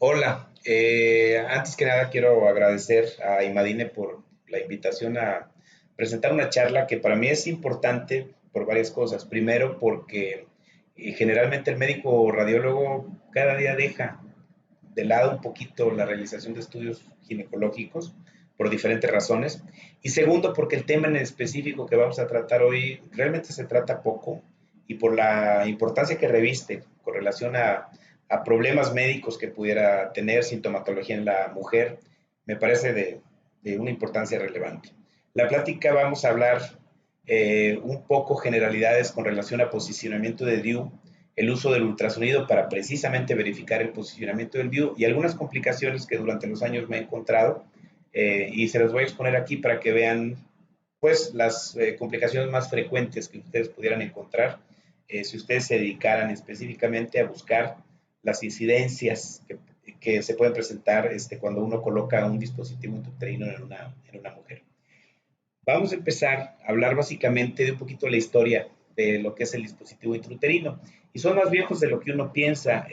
Hola, antes que nada quiero agradecer a Imadine por la invitación a presentar una charla que para mí es importante por varias cosas. Primero, porque generalmente el médico radiólogo cada día deja de lado un poquito la realización de estudios ginecológicos por diferentes razones. Y segundo, porque el tema en específico que vamos a tratar hoy realmente se trata poco y por la importancia que reviste con relación a problemas médicos que pudiera tener sintomatología en la mujer, me parece de una importancia relevante. La plática vamos a hablar un poco generalidades con relación a posicionamiento de DIU, el uso del ultrasonido para precisamente verificar el posicionamiento del DIU y algunas complicaciones que durante los años me he encontrado y se las voy a exponer aquí para que vean pues las complicaciones más frecuentes que ustedes pudieran encontrar si ustedes se dedicaran específicamente a buscar las incidencias que se pueden presentar cuando uno coloca un dispositivo intrauterino en una mujer. Vamos a empezar a hablar básicamente de un poquito la historia de lo que es el dispositivo intrauterino. Y son más viejos de lo que uno piensa.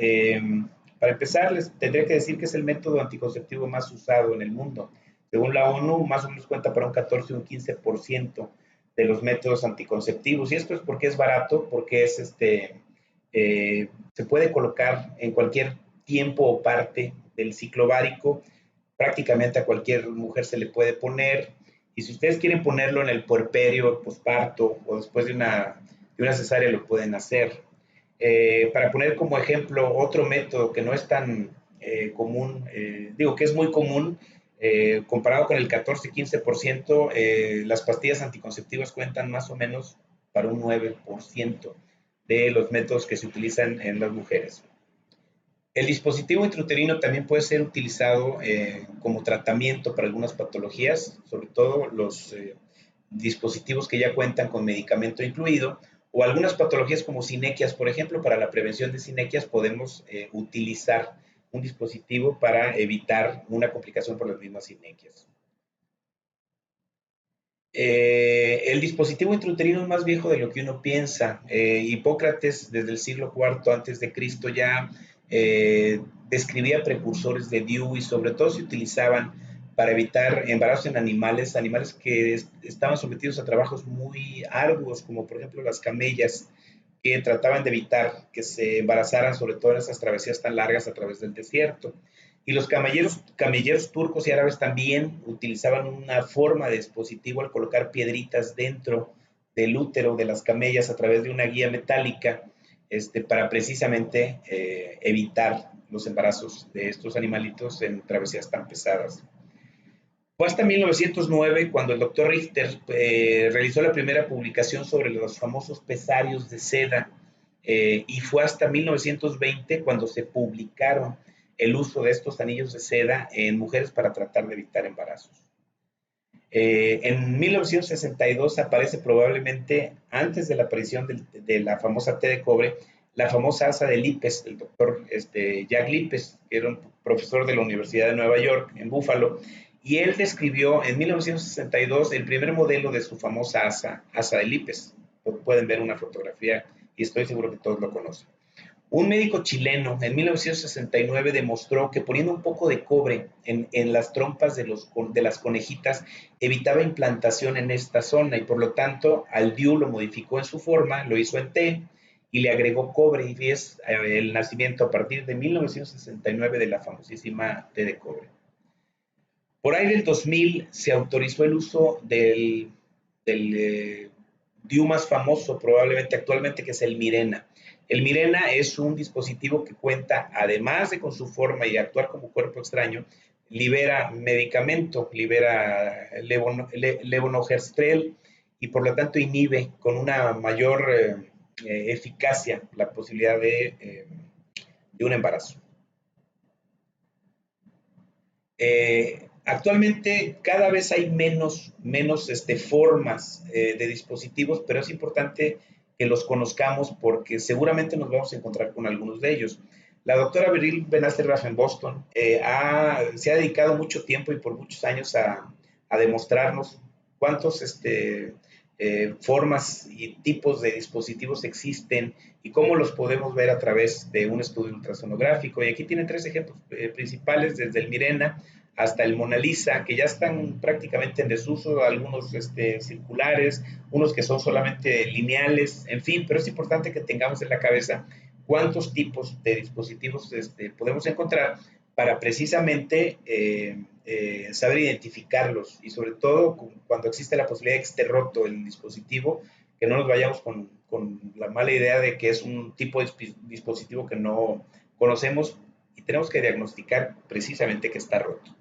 Para empezar, les tendría que decir que es el método anticonceptivo más usado en el mundo. Según la ONU, más o menos cuenta para un 14 o un 15% de los métodos anticonceptivos. Y esto es porque es barato, porque se puede colocar en cualquier tiempo o parte del ciclo ovárico. Prácticamente a cualquier mujer se le puede poner. Y si ustedes quieren ponerlo en el puerperio, posparto o después de una cesárea, lo pueden hacer. Para poner como ejemplo otro método que no es tan común, digo que es muy común, comparado con el 14-15%, las pastillas anticonceptivas cuentan más o menos para un 9% de los métodos que se utilizan en las mujeres. El dispositivo intrauterino también puede ser utilizado como tratamiento para algunas patologías, sobre todo los dispositivos que ya cuentan con medicamento incluido, o algunas patologías como sinequias, por ejemplo, para la prevención de sinequias podemos utilizar un dispositivo para evitar una complicación por las mismas sinequias. El dispositivo intrauterino es más viejo de lo que uno piensa. Hipócrates, desde el siglo IV antes de Cristo, ya describía precursores de DIU y sobre todo se utilizaban para evitar embarazos en animales, animales que estaban sometidos a trabajos muy arduos, como por ejemplo las camellas, que trataban de evitar que se embarazaran, sobre todo en esas travesías tan largas a través del desierto. Y los camelleros turcos y árabes también utilizaban una forma de dispositivo al colocar piedritas dentro del útero de las camellas a través de una guía metálica para precisamente evitar los embarazos de estos animalitos en travesías tan pesadas. Fue hasta 1909 cuando el doctor Richter realizó la primera publicación sobre los famosos pesarios de seda y fue hasta 1920 cuando se publicaron el uso de estos anillos de seda en mujeres para tratar de evitar embarazos. En 1962 aparece probablemente antes de la aparición de la famosa T de cobre, la famosa asa de Lipes, el doctor Jack Lipes, que era un profesor de la Universidad de Nueva York en Buffalo, y él describió en 1962 el primer modelo de su famosa asa de Lipes. Pueden ver una fotografía y estoy seguro que todos lo conocen. Un médico chileno en 1969 demostró que poniendo un poco de cobre en las trompas de las conejitas evitaba implantación en esta zona y por lo tanto al DIU lo modificó en su forma, lo hizo en T y le agregó cobre y es el nacimiento a partir de 1969 de la famosísima T de cobre. Por ahí del 2000 se autorizó el uso del DIU más famoso probablemente actualmente, que es el Mirena. El Mirena es un dispositivo que cuenta, además de con su forma y actuar como cuerpo extraño, libera medicamento, libera levonorgestrel y por lo tanto inhibe con una mayor eficacia la posibilidad de un embarazo. Actualmente cada vez hay menos formas de dispositivos, pero es importante que los conozcamos porque seguramente nos vamos a encontrar con algunos de ellos. La doctora Beryl Benacer en Boston se ha dedicado mucho tiempo y por muchos años a demostrarnos cuántos formas y tipos de dispositivos existen y cómo los podemos ver a través de un estudio ultrasonográfico. Y aquí tienen tres ejemplos principales, desde el Mirena hasta el Mona Lisa, que ya están prácticamente en desuso, algunos circulares, unos que son solamente lineales, en fin, pero es importante que tengamos en la cabeza cuántos tipos de dispositivos podemos encontrar para precisamente saber identificarlos y sobre todo cuando existe la posibilidad de que esté roto el dispositivo, que no nos vayamos con la mala idea de que es un tipo de dispositivo que no conocemos y tenemos que diagnosticar precisamente que está roto.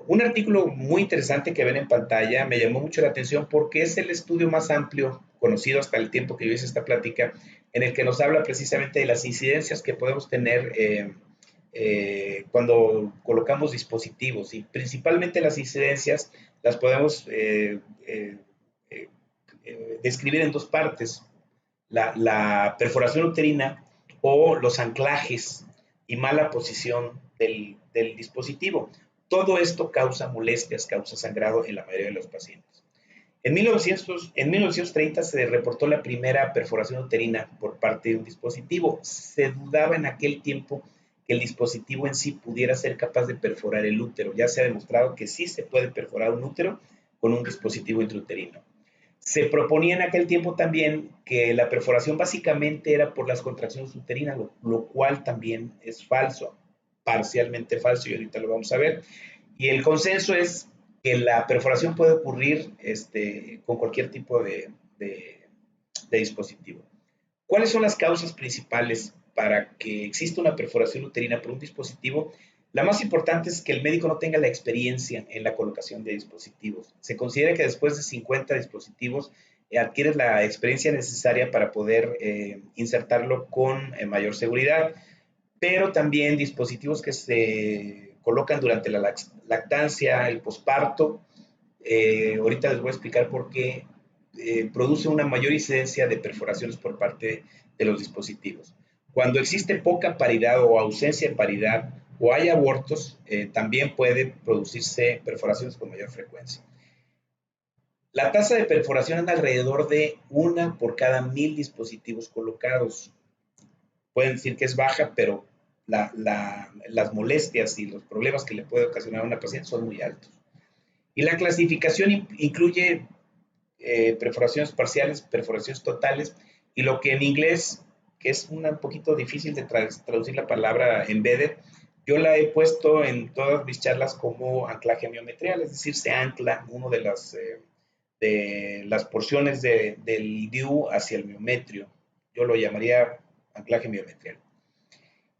Un artículo muy interesante que ven en pantalla me llamó mucho la atención porque es el estudio más amplio conocido hasta el tiempo que yo hice esta plática, en el que nos habla precisamente de las incidencias que podemos tener cuando colocamos dispositivos, y principalmente las incidencias las podemos describir en dos partes: la perforación uterina o los anclajes y mala posición del dispositivo. Todo esto causa molestias, causa sangrado en la mayoría de los pacientes. En 1930 se reportó la primera perforación uterina por parte de un dispositivo. Se dudaba en aquel tiempo que el dispositivo en sí pudiera ser capaz de perforar el útero. Ya se ha demostrado que sí se puede perforar un útero con un dispositivo intrauterino. Se proponía en aquel tiempo también que la perforación básicamente era por las contracciones uterinas, lo cual también es falso, parcialmente falso, y ahorita lo vamos a ver. Y el consenso es que la perforación puede ocurrir con cualquier tipo de dispositivo. ¿Cuáles son las causas principales para que exista una perforación uterina por un dispositivo? La más importante es que el médico no tenga la experiencia en la colocación de dispositivos. Se considera que después de 50 dispositivos adquieres la experiencia necesaria para poder insertarlo con mayor seguridad, pero también dispositivos que se colocan durante la lactancia, el posparto. Ahorita les voy a explicar por qué produce una mayor incidencia de perforaciones por parte de los dispositivos. Cuando existe poca paridad o ausencia de paridad o hay abortos, también puede producirse perforaciones con mayor frecuencia. La tasa de perforación anda alrededor de 1 por cada 1000 dispositivos colocados. Pueden decir que es baja, pero las molestias y los problemas que le puede ocasionar a una paciente son muy altos. Y la clasificación incluye perforaciones parciales, perforaciones totales, y lo que en inglés, que es un poquito difícil de traducir la palabra embedded, yo la he puesto en todas mis charlas como anclaje miometrial, es decir, se ancla uno de las porciones del DIU hacia el miometrio. Yo lo llamaría anclaje miometrial.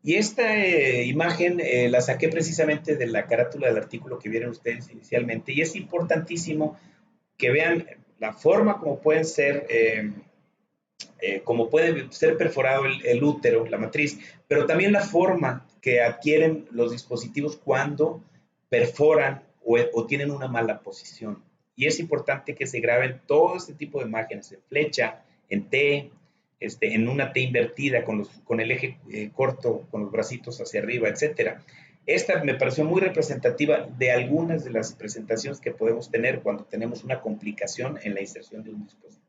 Y esta imagen la saqué precisamente de la carátula del artículo que vieron ustedes inicialmente, y es importantísimo que vean la forma como pueden ser, como puede ser perforado el útero, la matriz, pero también la forma que adquieren los dispositivos cuando perforan o tienen una mala posición. Y es importante que se graben todo este tipo de imágenes en flecha, en T, en una T invertida con el eje corto, con los bracitos hacia arriba, etcétera. Esta me pareció muy representativa de algunas de las presentaciones que podemos tener cuando tenemos una complicación en la inserción de un dispositivo.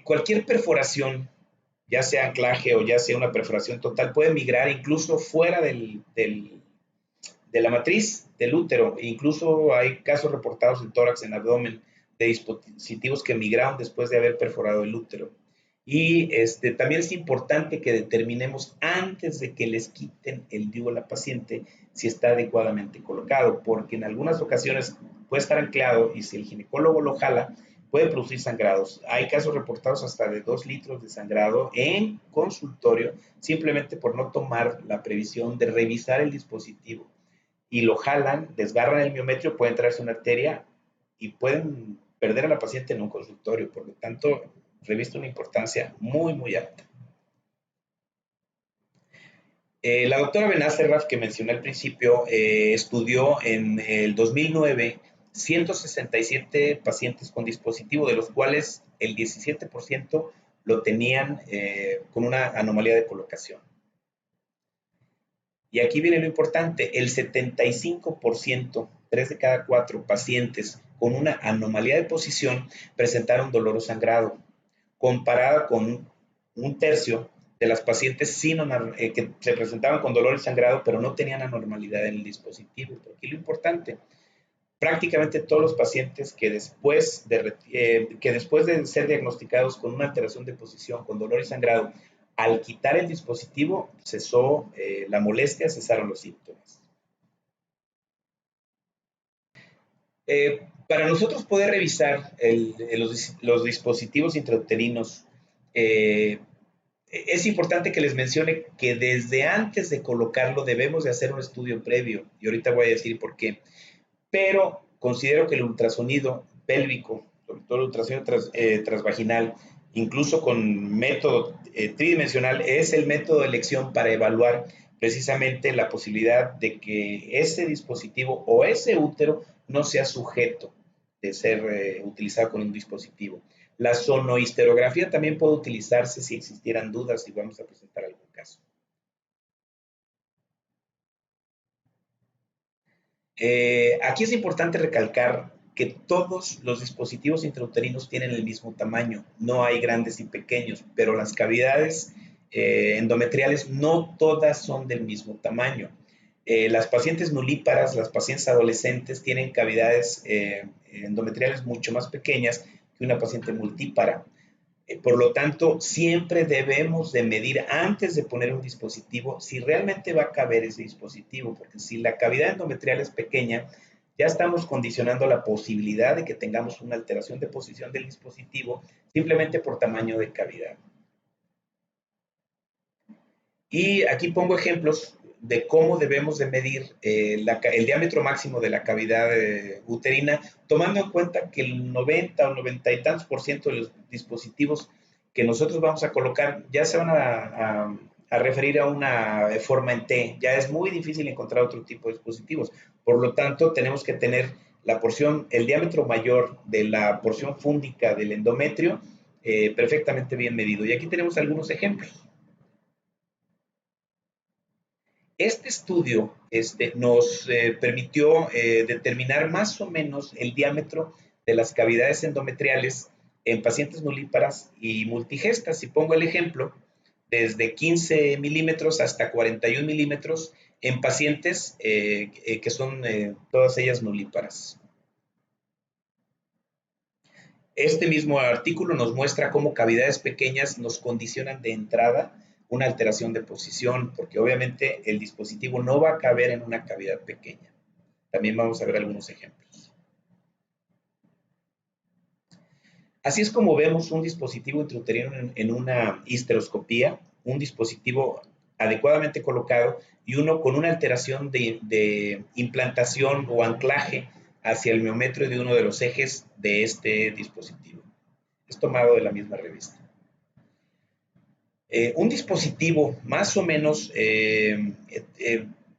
Cualquier perforación, ya sea anclaje o ya sea una perforación total, puede migrar incluso fuera de la matriz del útero. Incluso hay casos reportados en tórax, en abdomen, de dispositivos que migraron después de haber perforado el útero. Y también es importante que determinemos antes de que les quiten el DIU a la paciente si está adecuadamente colocado, porque en algunas ocasiones puede estar anclado y si el ginecólogo lo jala, puede producir sangrados. Hay casos reportados hasta de 2 litros de sangrado en consultorio, simplemente por no tomar la previsión de revisar el dispositivo. Y lo jalan, desgarran el miometrio, puede entrarse una arteria y pueden perder a la paciente en un consultorio. Por lo tanto, reviste una importancia muy, muy alta. La doctora Benacerraf, que mencioné al principio, estudió en el 2009 167 pacientes con dispositivo, de los cuales el 17% lo tenían con una anomalía de colocación. Y aquí viene lo importante, el 75%, 3 de cada 4 pacientes con una anomalía de posición presentaron dolor o sangrado, comparada con un tercio de las pacientes que se presentaban con dolor y sangrado, pero no tenían anormalidad en el dispositivo. Aquí lo importante, prácticamente todos los pacientes que después de ser diagnosticados con una alteración de posición, con dolor y sangrado, al quitar el dispositivo, cesó la molestia, cesaron los síntomas. Para nosotros poder revisar los dispositivos intrauterinos, es importante que les mencione que desde antes de colocarlo debemos de hacer un estudio previo, y ahorita voy a decir por qué. Pero considero que el ultrasonido pélvico, sobre todo el ultrasonido transvaginal, incluso con método tridimensional, es el método de elección para evaluar precisamente la posibilidad de que ese dispositivo o ese útero no sea sujeto de ser utilizado con un dispositivo. La sonohisterografía también puede utilizarse si existieran dudas y vamos a presentar algún caso. Aquí es importante recalcar que todos los dispositivos intrauterinos tienen el mismo tamaño, no hay grandes y pequeños, pero las cavidades endometriales no todas son del mismo tamaño. Las pacientes nulíparas, las pacientes adolescentes tienen cavidades endometriales mucho más pequeñas que una paciente multípara. Por lo tanto, siempre debemos de medir antes de poner un dispositivo si realmente va a caber ese dispositivo, porque si la cavidad endometrial es pequeña, ya estamos condicionando la posibilidad de que tengamos una alteración de posición del dispositivo simplemente por tamaño de cavidad. Y aquí pongo ejemplos de cómo debemos de medir el diámetro máximo de la cavidad uterina, tomando en cuenta que el 90 o 90 y tantos % de los dispositivos que nosotros vamos a colocar ya se van a referir a una forma en T. Ya es muy difícil encontrar otro tipo de dispositivos. Por lo tanto, tenemos que tener el diámetro mayor de la porción fúndica del endometrio perfectamente bien medido. Y aquí tenemos algunos ejemplos. Este estudio nos permitió determinar más o menos el diámetro de las cavidades endometriales en pacientes nulíparas y multigestas. Si pongo el ejemplo, desde 15 milímetros hasta 41 milímetros en pacientes que son todas ellas nulíparas. Este mismo artículo nos muestra cómo cavidades pequeñas nos condicionan de entrada una alteración de posición, porque obviamente el dispositivo no va a caber en una cavidad pequeña. También vamos a ver algunos ejemplos. Así es como vemos un dispositivo intrauterino en una histeroscopía, un dispositivo adecuadamente colocado y uno con una alteración de implantación o anclaje hacia el miometrio de uno de los ejes de este dispositivo. Es tomado de la misma revista. Un dispositivo más o menos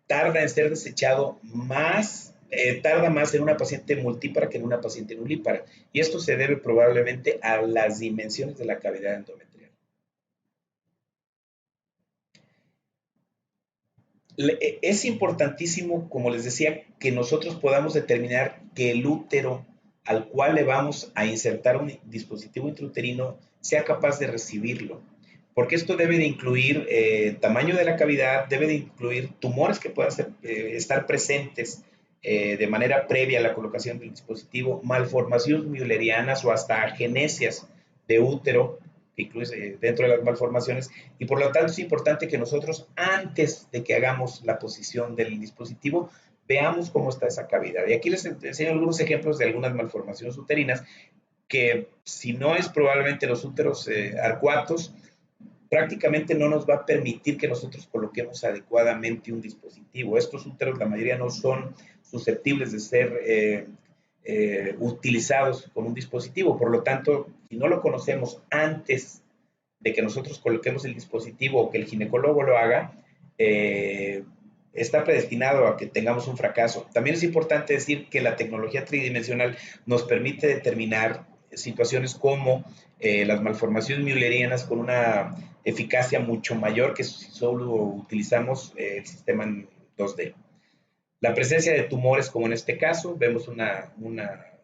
tarda en ser desechado tarda más en una paciente multípara que en una paciente nulípara. Y esto se debe probablemente a las dimensiones de la cavidad endometrial. Es importantísimo, como les decía, que nosotros podamos determinar que el útero al cual le vamos a insertar un dispositivo intrauterino sea capaz de recibirlo. Porque esto debe de incluir tamaño de la cavidad, debe de incluir tumores que puedan estar presentes de manera previa a la colocación del dispositivo, malformaciones müllerianas o hasta agenesias de útero, que incluye dentro de las malformaciones, y por lo tanto es importante que nosotros, antes de que hagamos la posición del dispositivo, veamos cómo está esa cavidad. Y aquí les enseño algunos ejemplos de algunas malformaciones uterinas, que si no es probablemente los úteros arcuatos, prácticamente no nos va a permitir que nosotros coloquemos adecuadamente un dispositivo. Estos úteros, la mayoría no son susceptibles de ser utilizados con un dispositivo. Por lo tanto, si no lo conocemos antes de que nosotros coloquemos el dispositivo o que el ginecólogo lo haga, está predestinado a que tengamos un fracaso. También es importante decir que la tecnología tridimensional nos permite determinar situaciones como las malformaciones müllerianas con una eficacia mucho mayor que si solo utilizamos el sistema en 2D. La presencia de tumores, como en este caso, vemos un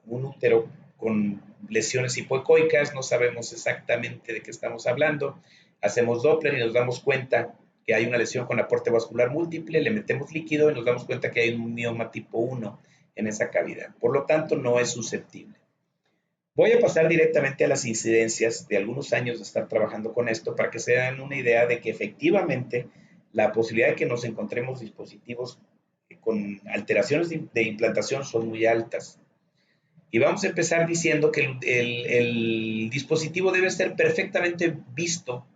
útero con lesiones hipoecoicas, no sabemos exactamente de qué estamos hablando, hacemos Doppler y nos damos cuenta que hay una lesión con aporte vascular múltiple, le metemos líquido y nos damos cuenta que hay un mioma tipo 1 en esa cavidad. Por lo tanto, no es susceptible. Voy a pasar directamente a las incidencias de algunos años de estar trabajando con esto para que se den una idea de que efectivamente la posibilidad de que nos encontremos dispositivos con alteraciones de implantación son muy altas. Y vamos a empezar diciendo que el dispositivo debe ser perfectamente visto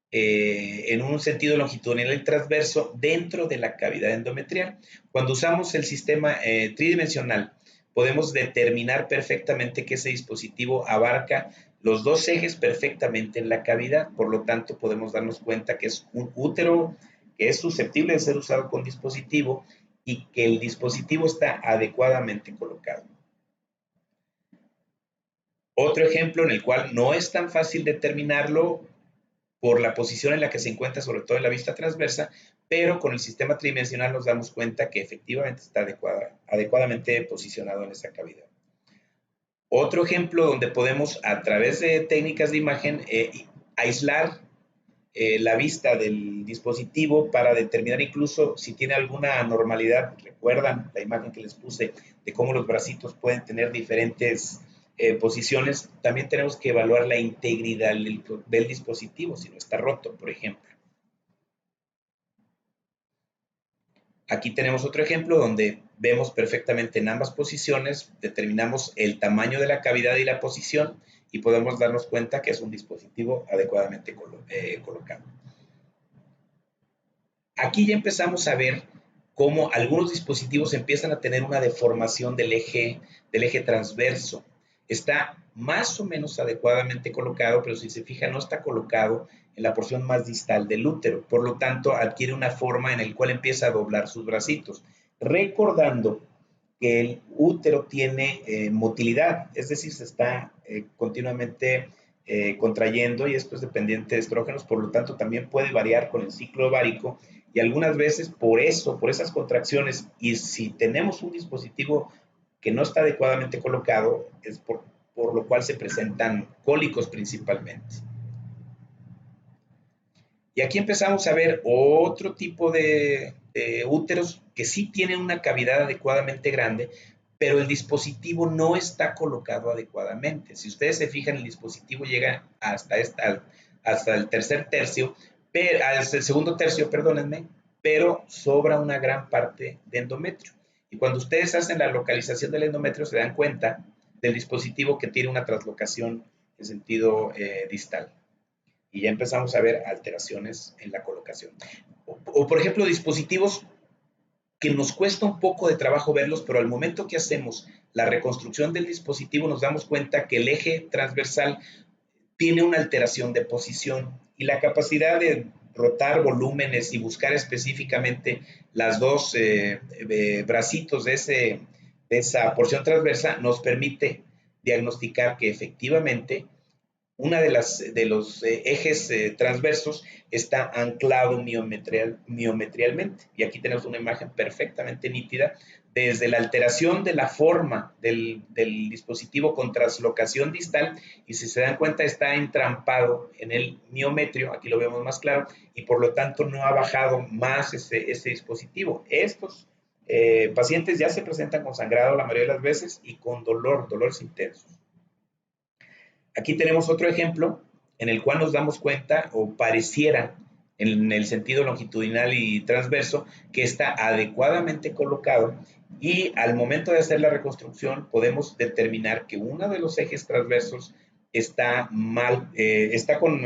en un sentido longitudinal y transverso dentro de la cavidad endometrial. Cuando usamos el sistema tridimensional, podemos determinar perfectamente que ese dispositivo abarca los dos ejes perfectamente en la cavidad. Por lo tanto, podemos darnos cuenta que es un útero que es susceptible de ser usado con dispositivo y que el dispositivo está adecuadamente colocado. Otro ejemplo en el cual no es tan fácil determinarlo por la posición en la que se encuentra, sobre todo en la vista transversa, pero con el sistema tridimensional nos damos cuenta que efectivamente está adecuadamente posicionado en esa cavidad. Otro ejemplo donde podemos, a través de técnicas de imagen, aislar la vista del dispositivo para determinar incluso si tiene alguna anormalidad. Recuerdan la imagen que les puse de cómo los bracitos pueden tener diferentes posiciones. También tenemos que evaluar la integridad del dispositivo, si no está roto, por ejemplo. Aquí tenemos otro ejemplo donde vemos perfectamente en ambas posiciones, determinamos el tamaño de la cavidad y la posición y podemos darnos cuenta que es un dispositivo adecuadamente colocado. Aquí ya empezamos a ver cómo algunos dispositivos empiezan a tener una deformación del eje transverso. Está más o menos adecuadamente colocado, pero si se fija no está colocado en la porción más distal del útero. Por lo tanto, adquiere una forma en la cual empieza a doblar sus bracitos. Recordando que el útero tiene motilidad, es decir, se está continuamente contrayendo y esto es dependiente de estrógenos, por lo tanto también puede variar con el ciclo ovárico y algunas veces por eso, por esas contracciones y si tenemos un dispositivo que no está adecuadamente colocado, es por lo cual se presentan cólicos principalmente. Y aquí empezamos a ver otro tipo de úteros que sí tienen una cavidad adecuadamente grande, pero el dispositivo no está colocado adecuadamente. Si ustedes se fijan, el dispositivo llega hasta el tercer tercio, hasta el segundo tercio, perdónenme, pero sobra una gran parte de endometrio. Y cuando ustedes hacen la localización del endometrio, se dan cuenta del dispositivo que tiene una translocación en sentido distal. Y ya empezamos a ver alteraciones en la colocación. O, por ejemplo, dispositivos que nos cuesta un poco de trabajo verlos, pero al momento que hacemos la reconstrucción del dispositivo nos damos cuenta que el eje transversal tiene una alteración de posición y la capacidad de rotar volúmenes y buscar específicamente las dos bracitos de esa porción transversa nos permite diagnosticar que efectivamente una de los ejes transversos está anclado miometrialmente. Y aquí tenemos una imagen perfectamente nítida desde la alteración de la forma del dispositivo con translocación distal y si se dan cuenta está entrampado en el miometrio, aquí lo vemos más claro, y por lo tanto no ha bajado más ese dispositivo. Estos pacientes ya se presentan con sangrado la mayoría de las veces y con dolores intensos. Aquí tenemos otro ejemplo en el cual nos damos cuenta o pareciera en el sentido longitudinal y transverso que está adecuadamente colocado y al momento de hacer la reconstrucción podemos determinar que uno de los ejes transversos está mal, está con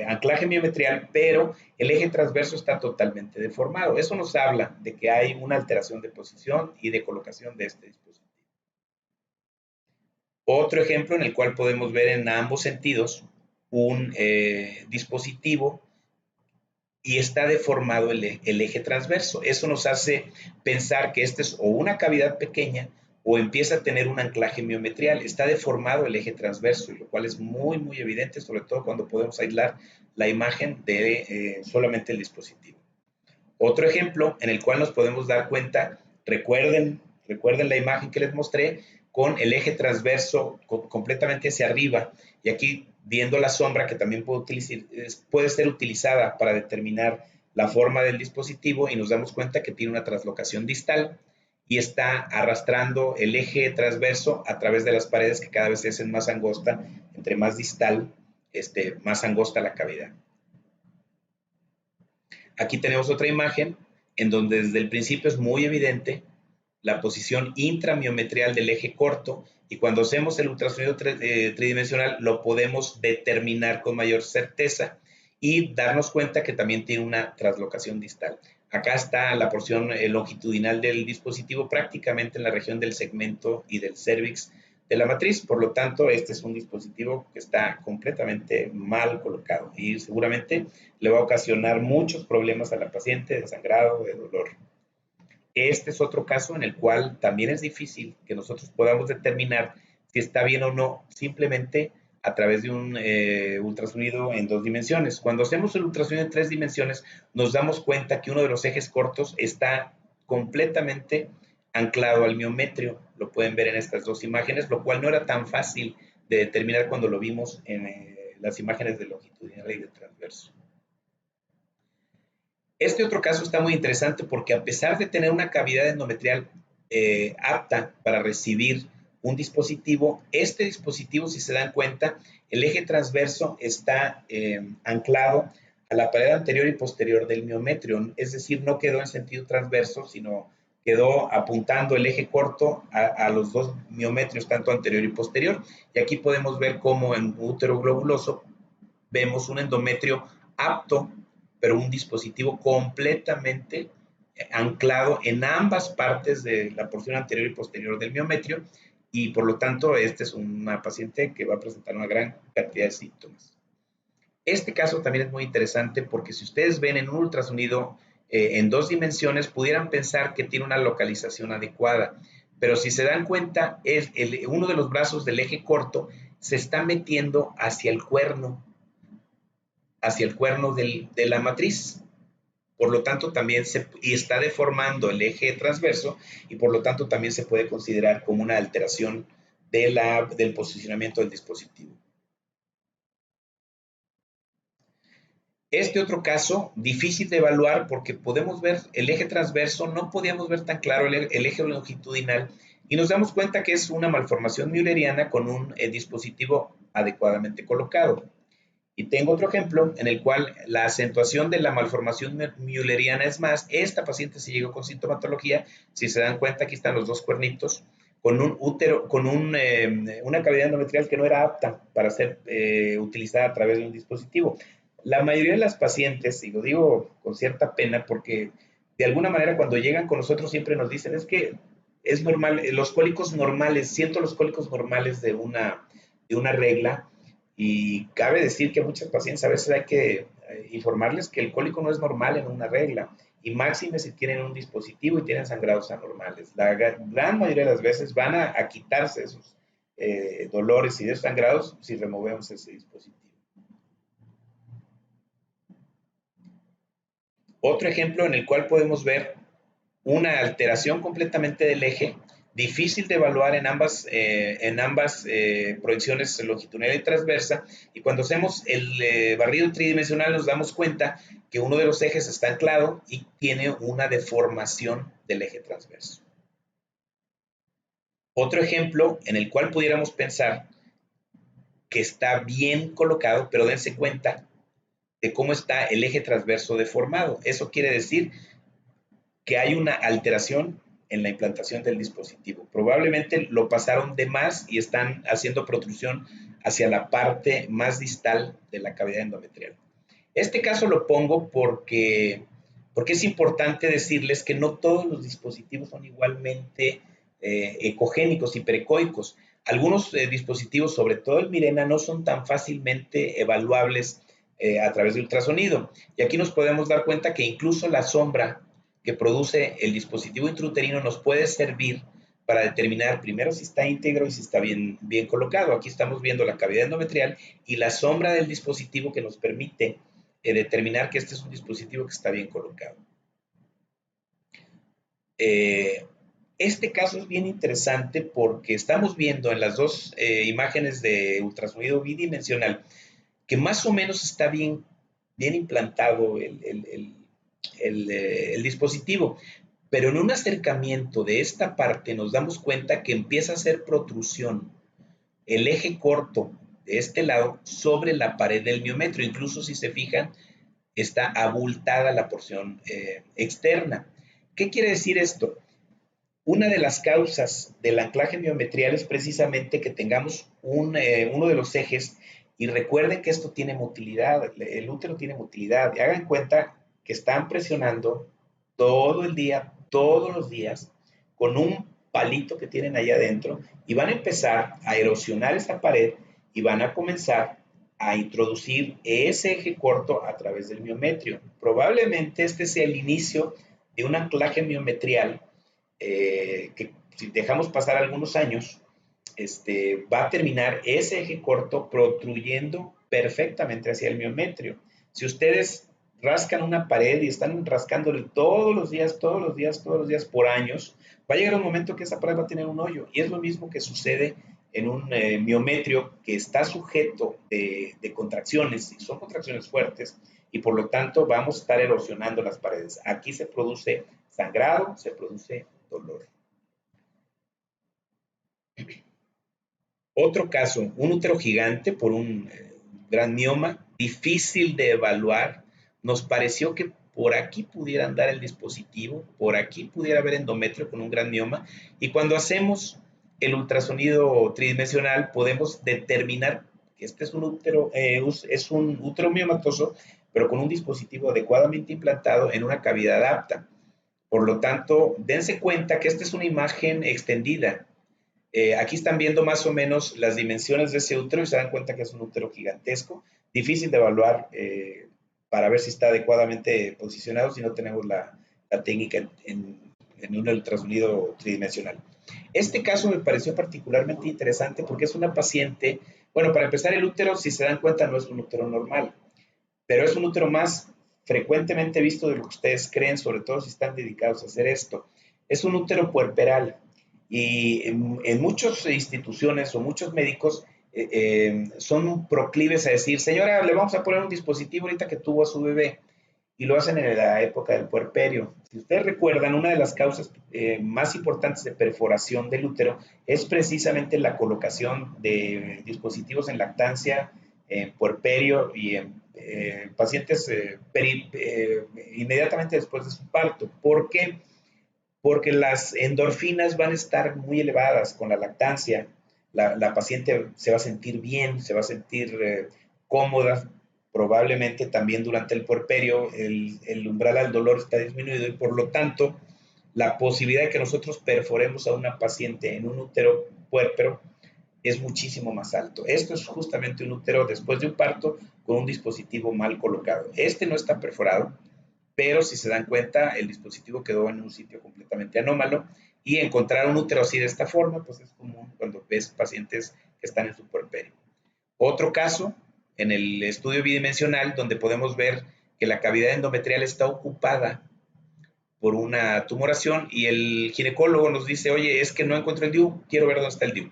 anclaje miometrial, pero el eje transverso está totalmente deformado. Eso nos habla de que hay una alteración de posición y de colocación de este dispositivo. Otro ejemplo en el cual podemos ver en ambos sentidos un dispositivo y está deformado el eje transverso. Eso nos hace pensar que esta es o una cavidad pequeña o empieza a tener un anclaje miometrial. Está deformado el eje transverso, lo cual es muy, muy evidente, sobre todo cuando podemos aislar la imagen de solamente el dispositivo. Otro ejemplo en el cual nos podemos dar cuenta, recuerden la imagen que les mostré, con el eje transverso completamente hacia arriba, y aquí viendo la sombra que también puede ser utilizada para determinar la forma del dispositivo, y nos damos cuenta que tiene una translocación distal y está arrastrando el eje transverso a través de las paredes que cada vez se hacen más angosta, entre más distal, más angosta la cavidad. Aquí tenemos otra imagen en donde desde el principio es muy evidente la posición intramiometrial del eje corto, y cuando hacemos el ultrasonido tridimensional lo podemos determinar con mayor certeza y darnos cuenta que también tiene una translocación distal. Acá está la porción longitudinal del dispositivo prácticamente en la región del segmento y del cérvix de la matriz. Por lo tanto, este es un dispositivo que está completamente mal colocado y seguramente le va a ocasionar muchos problemas a la paciente de sangrado, de dolor. Este es otro caso en el cual también es difícil que nosotros podamos determinar si está bien o no, simplemente a través de un ultrasonido en 2 dimensiones. Cuando hacemos el ultrasonido en 3 dimensiones, nos damos cuenta que uno de los ejes cortos está completamente anclado al miometrio. Lo pueden ver en estas 2 imágenes, lo cual no era tan fácil de determinar cuando lo vimos en las imágenes de longitudinal y de transverso. Este otro caso está muy interesante porque a pesar de tener una cavidad endometrial apta para recibir un dispositivo, este dispositivo, si se dan cuenta, el eje transverso está anclado a la pared anterior y posterior del miometrio, es decir, no quedó en sentido transverso, sino quedó apuntando el eje corto a los 2 miometrios, tanto anterior y posterior. Y aquí podemos ver cómo en útero globuloso vemos un endometrio apto, pero un dispositivo completamente anclado en ambas partes de la porción anterior y posterior del miometrio, y por lo tanto, esta es una paciente que va a presentar una gran cantidad de síntomas. Este caso también es muy interesante porque si ustedes ven en un ultrasonido en 2 dimensiones, pudieran pensar que tiene una localización adecuada, pero si se dan cuenta, uno de los brazos del eje corto se está metiendo hacia el cuerno de la matriz. Por lo tanto, también está deformando el eje transverso, y por lo tanto también se puede considerar como una alteración del posicionamiento del dispositivo. Este otro caso, difícil de evaluar porque podemos ver el eje transverso, no podíamos ver tan claro el eje longitudinal, y nos damos cuenta que es una malformación mülleriana con un dispositivo adecuadamente colocado. Y tengo otro ejemplo en el cual la acentuación de la malformación mülleriana es más. Esta paciente se llegó con sintomatología. Si se dan cuenta, aquí están los 2 cuernitos, con un útero, con una cavidad endometrial que no era apta para ser utilizada a través de un dispositivo. La mayoría de las pacientes, y lo digo con cierta pena porque de alguna manera cuando llegan con nosotros siempre nos dicen, es que es normal, los cólicos normales, siento los cólicos normales de una regla. Y cabe decir que a muchas pacientes a veces hay que informarles que el cólico no es normal en una regla, y máxime si tienen un dispositivo y tienen sangrados anormales. La gran mayoría de las veces van a quitarse esos dolores y de esos sangrados si removemos ese dispositivo. Otro ejemplo en el cual podemos ver una alteración completamente del eje, difícil de evaluar en ambas proyecciones longitudinal y transversa, y cuando hacemos el barrido tridimensional nos damos cuenta que uno de los ejes está anclado y tiene una deformación del eje transverso. Otro ejemplo en el cual pudiéramos pensar que está bien colocado, pero dense cuenta de cómo está el eje transverso deformado. Eso quiere decir que hay una alteración en la implantación del dispositivo. Probablemente lo pasaron de más y están haciendo protrusión hacia la parte más distal de la cavidad endometrial. Este caso lo pongo porque es importante decirles que no todos los dispositivos son igualmente ecogénicos y precoicos. Algunos dispositivos, sobre todo el Mirena, no son tan fácilmente evaluables a través de ultrasonido. Y aquí nos podemos dar cuenta que incluso la sombra que produce el dispositivo intrauterino nos puede servir para determinar primero si está íntegro y si está bien colocado. Aquí estamos viendo la cavidad endometrial y la sombra del dispositivo que nos permite determinar que este es un dispositivo que está bien colocado. Este caso es bien interesante porque estamos viendo en las dos imágenes de ultrasonido bidimensional que más o menos está bien implantado el dispositivo, pero en un acercamiento de esta parte nos damos cuenta que empieza a hacer protrusión el eje corto de este lado sobre la pared del miometro. Incluso si se fijan, está abultada la porción externa. ¿Qué quiere decir esto? Una de las causas del anclaje miometrial es precisamente que tengamos uno de los ejes, y recuerden que esto tiene motilidad, el útero tiene motilidad, y hagan cuenta que están presionando todo el día, todos los días, con un palito que tienen ahí adentro, y van a empezar a erosionar esa pared y van a comenzar a introducir ese eje corto a través del miometrio. Probablemente este sea el inicio de un anclaje miometrial que si dejamos pasar algunos años, va a terminar ese eje corto protruyendo perfectamente hacia el miometrio. Si ustedes rascan una pared y están rascándole todos los días, todos los días, todos los días por años, va a llegar un momento que esa pared va a tener un hoyo. Y es lo mismo que sucede en un miometrio que está sujeto de contracciones, y son contracciones fuertes, y por lo tanto vamos a estar erosionando las paredes. Aquí se produce sangrado, se produce dolor. Otro caso, un útero gigante por un gran mioma, difícil de evaluar. Nos pareció que por aquí pudiera andar el dispositivo, por aquí pudiera haber endometrio con un gran mioma, y cuando hacemos el ultrasonido tridimensional podemos determinar que este es un útero miomatoso, pero con un dispositivo adecuadamente implantado en una cavidad apta. Por lo tanto, dense cuenta que esta es una imagen extendida. Aquí están viendo más o menos las dimensiones de ese útero y se dan cuenta que es un útero gigantesco, difícil de evaluar para ver si está adecuadamente posicionado si no tenemos la técnica en un ultrasonido tridimensional. Este caso me pareció particularmente interesante porque es una paciente, bueno, para empezar, el útero, si se dan cuenta, no es un útero normal, pero es un útero más frecuentemente visto de lo que ustedes creen, sobre todo si están dedicados a hacer esto. Es un útero puerperal y en muchas instituciones o muchos médicos son proclives a decir, señora, le vamos a poner un dispositivo ahorita que tuvo a su bebé, y lo hacen en la época del puerperio. Si ustedes recuerdan, una de las causas más importantes de perforación del útero es precisamente la colocación de dispositivos en lactancia, en puerperio y en pacientes inmediatamente después de su parto. ¿Por qué? Porque las endorfinas van a estar muy elevadas con la lactancia. La paciente se va a sentir bien, se va a sentir cómoda. Probablemente también durante el puerperio el umbral al dolor está disminuido y por lo tanto la posibilidad de que nosotros perforemos a una paciente en un útero puérpero es muchísimo más alto. Esto es justamente un útero después de un parto con un dispositivo mal colocado. Este no está perforado, pero si se dan cuenta, el dispositivo quedó en un sitio completamente anómalo, y encontrar un útero así de esta forma, pues es común cuando ves pacientes que están en su puerperio. Otro caso, en el estudio bidimensional, donde podemos ver que la cavidad endometrial está ocupada por una tumoración y el ginecólogo nos dice, oye, es que no encuentro el DIU, quiero ver dónde está el DIU.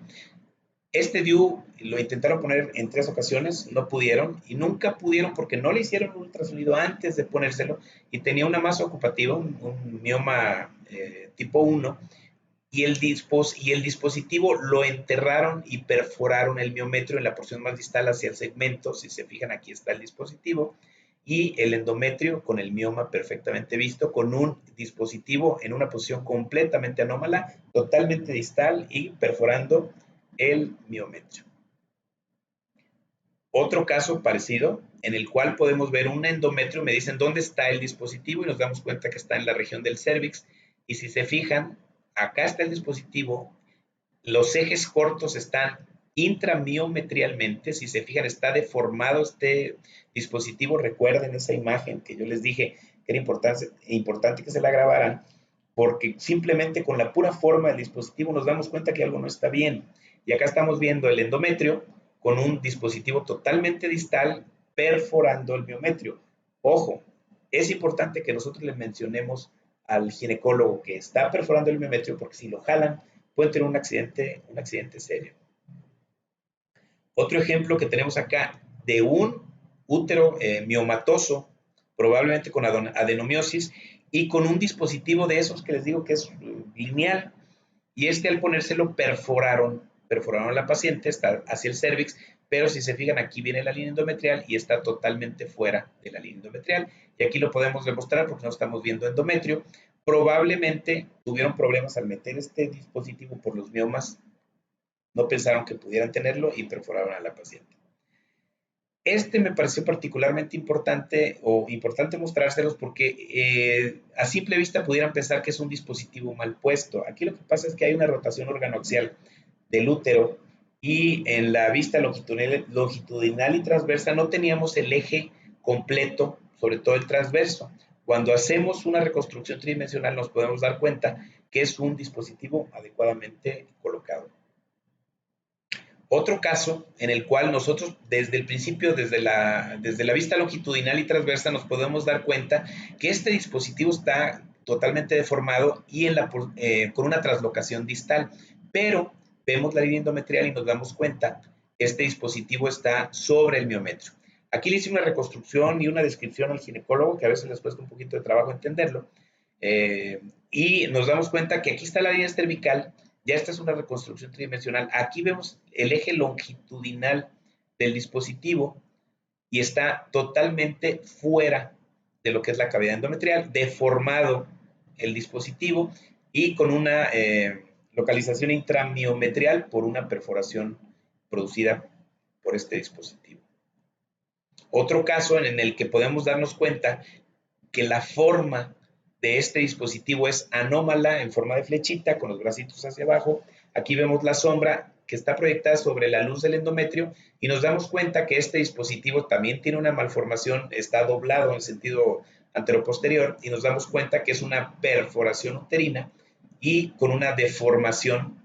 Este DIU lo intentaron poner en 3 ocasiones, no pudieron, y nunca pudieron porque no le hicieron un ultrasonido antes de ponérselo, y tenía una masa ocupativa, un mioma tipo 1, y el dispositivo lo enterraron y perforaron el miometrio en la porción más distal hacia el segmento. Si se fijan, aquí está el dispositivo, y el endometrio con el mioma perfectamente visto, con un dispositivo en una posición completamente anómala, totalmente distal y perforando el miometrio. Otro caso parecido, en el cual podemos ver un endometrio, me dicen dónde está el dispositivo y nos damos cuenta que está en la región del cérvix, y si se fijan, acá está el dispositivo, los ejes cortos están intramiometrialmente, si se fijan está deformado este dispositivo. Recuerden esa imagen que yo les dije que era importante que se la grabaran, porque simplemente con la pura forma del dispositivo nos damos cuenta que algo no está bien. Y acá estamos viendo el endometrio con un dispositivo totalmente distal perforando el miometrio. Ojo, es importante que nosotros le mencionemos al ginecólogo que está perforando el miometrio, porque si lo jalan pueden tener un accidente serio. Otro ejemplo que tenemos acá de un útero miomatoso, probablemente con adenomiosis, y con un dispositivo de esos que les digo que es lineal, y al ponérselo perforaron a la paciente, está hacia el cervix, pero si se fijan aquí viene la línea endometrial y está totalmente fuera de la línea endometrial, y aquí lo podemos demostrar porque no estamos viendo endometrio. Probablemente tuvieron problemas al meter este dispositivo por los miomas, no pensaron que pudieran tenerlo y perforaron a la paciente. Me pareció particularmente importante mostrárselos porque a simple vista pudieran pensar que es un dispositivo mal puesto. Aquí lo que pasa es que hay una rotación organoaxial del útero y en la vista longitudinal y transversa no teníamos el eje completo, sobre todo el transverso. Cuando hacemos una reconstrucción tridimensional nos podemos dar cuenta que es un dispositivo adecuadamente colocado. Otro caso en el cual nosotros desde el principio, desde la vista longitudinal y transversa, nos podemos dar cuenta que este dispositivo está totalmente deformado y con una translocación distal, pero vemos la línea endometrial y nos damos cuenta que este dispositivo está sobre el miometrio. Aquí le hice una reconstrucción y una descripción al ginecólogo, que a veces les cuesta un poquito de trabajo entenderlo, y nos damos cuenta que aquí está la línea cervical. Ya esta es una reconstrucción tridimensional. Aquí vemos el eje longitudinal del dispositivo y está totalmente fuera de lo que es la cavidad endometrial, deformado el dispositivo y con una localización intramiometrial por una perforación producida por este dispositivo. Otro caso en el que podemos darnos cuenta que la forma de este dispositivo es anómala en forma de flechita con los bracitos hacia abajo. Aquí vemos la sombra que está proyectada sobre la luz del endometrio y nos damos cuenta que este dispositivo también tiene una malformación, está doblado en sentido anteroposterior y nos damos cuenta que es una perforación uterina y con una deformación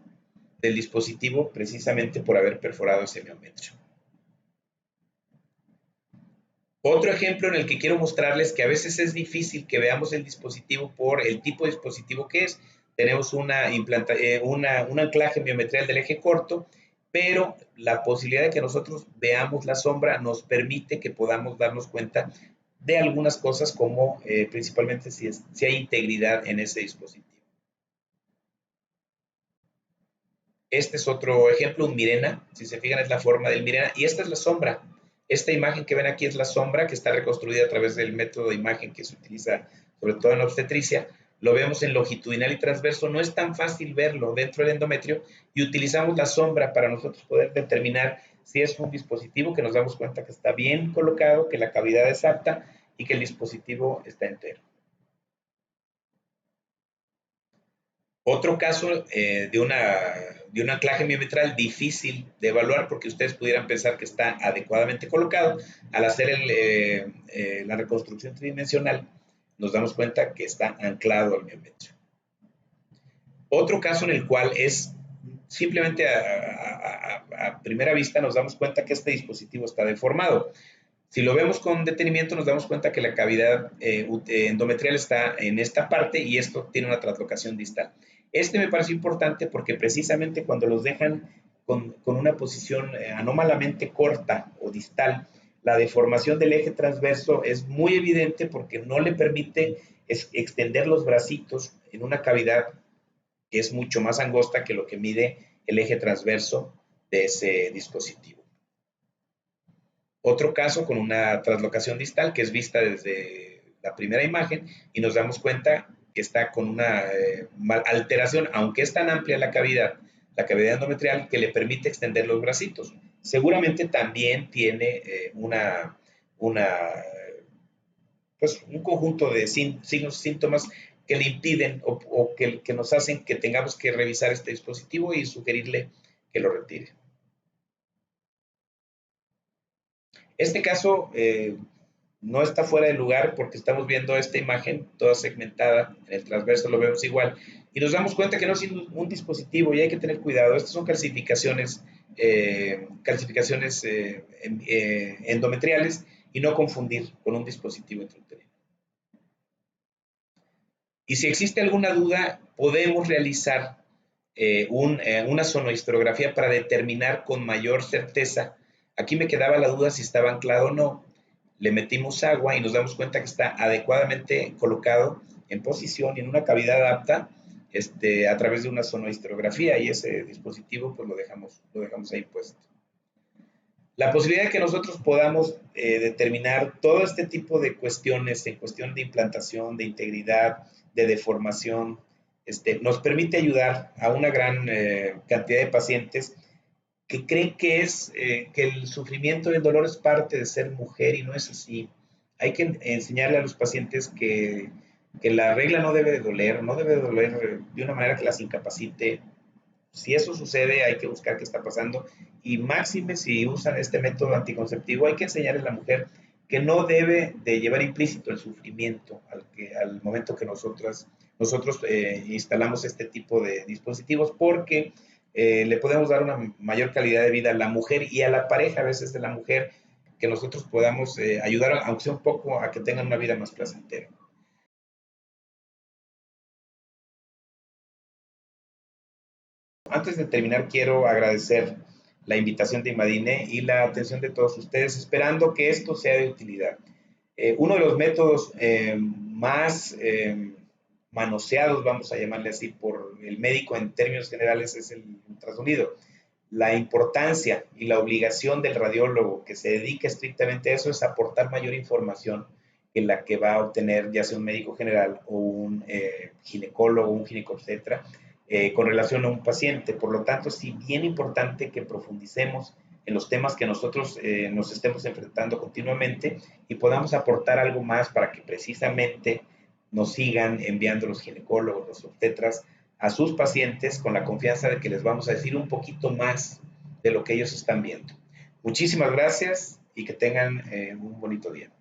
del dispositivo precisamente por haber perforado ese miometrio. Otro ejemplo en el que quiero mostrarles que a veces es difícil que veamos el dispositivo por el tipo de dispositivo que es. Tenemos un anclaje miometrial del eje corto, pero la posibilidad de que nosotros veamos la sombra nos permite que podamos darnos cuenta de algunas cosas como principalmente si hay integridad en ese dispositivo. Este es otro ejemplo, un Mirena. Si se fijan es la forma del Mirena y esta es la sombra. Esta imagen que ven aquí es la sombra que está reconstruida a través del método de imagen que se utiliza sobre todo en la obstetricia. Lo vemos en longitudinal y transverso. No es tan fácil verlo dentro del endometrio y utilizamos la sombra para nosotros poder determinar si es un dispositivo que nos damos cuenta que está bien colocado, que la cavidad es apta y que el dispositivo está entero. Otro caso de un anclaje miometral difícil de evaluar porque ustedes pudieran pensar que está adecuadamente colocado. Al hacer la reconstrucción tridimensional, nos damos cuenta que está anclado al miometrio. Otro caso en el cual es simplemente a primera vista nos damos cuenta que este dispositivo está deformado. Si lo vemos con detenimiento, nos damos cuenta que la cavidad endometrial está en esta parte y esto tiene una translocación distal. Me parece importante porque precisamente cuando los dejan con una posición anómalamente corta o distal, la deformación del eje transverso es muy evidente porque no le permite extender los bracitos en una cavidad que es mucho más angosta que lo que mide el eje transverso de ese dispositivo. Otro caso con una translocación distal que es vista desde la primera imagen y nos damos cuenta que está con una alteración, aunque es tan amplia la cavidad endometrial que le permite extender los bracitos. Seguramente también tiene pues un conjunto de signos, síntomas que le impiden o que nos hacen que tengamos que revisar este dispositivo y sugerirle que lo retire. Este caso no está fuera de lugar porque estamos viendo esta imagen toda segmentada, en el transverso lo vemos igual, y nos damos cuenta que no es un dispositivo y hay que tener cuidado. Estas son calcificaciones endometriales y no confundir con un dispositivo intrauterino. Y si existe alguna duda, podemos realizar una sonohistografía para determinar con mayor certeza. Aquí me quedaba la duda si estaba anclado o no. Le metimos agua y nos damos cuenta que está adecuadamente colocado en posición y en una cavidad apta a través de una sonohistografía, y ese dispositivo pues lo dejamos ahí puesto. La posibilidad de que nosotros podamos determinar todo este tipo de cuestiones en cuestión de implantación, de integridad, de deformación, nos permite ayudar a una gran cantidad de pacientes que creen que el sufrimiento y el dolor es parte de ser mujer, y no es así. Hay que enseñarle a los pacientes que la regla no debe de doler, no debe de doler de una manera que las incapacite. Si eso sucede, hay que buscar qué está pasando, y máxime si usan este método anticonceptivo, hay que enseñarle a la mujer que no debe de llevar implícito el sufrimiento al momento que nosotros instalamos este tipo de dispositivos, porque le podemos dar una mayor calidad de vida a la mujer y a la pareja, a veces de la mujer, que nosotros podamos ayudar, aunque sea un poco, a que tengan una vida más placentera. Antes de terminar, quiero agradecer la invitación de Imadine y la atención de todos ustedes, esperando que esto sea de utilidad. Uno de los métodos más manoseados, vamos a llamarle así, por el médico en términos generales, es el ultrasonido. La importancia y la obligación del radiólogo que se dedica estrictamente a eso es aportar mayor información que la que va a obtener ya sea un médico general o un ginecólogo, un ginecobstetra, con relación a un paciente. Por lo tanto, sí, bien importante que profundicemos en los temas que nosotros nos estemos enfrentando continuamente y podamos aportar algo más para que precisamente nos sigan enviando los ginecólogos, los obstetras a sus pacientes con la confianza de que les vamos a decir un poquito más de lo que ellos están viendo. Muchísimas gracias y que tengan un bonito día.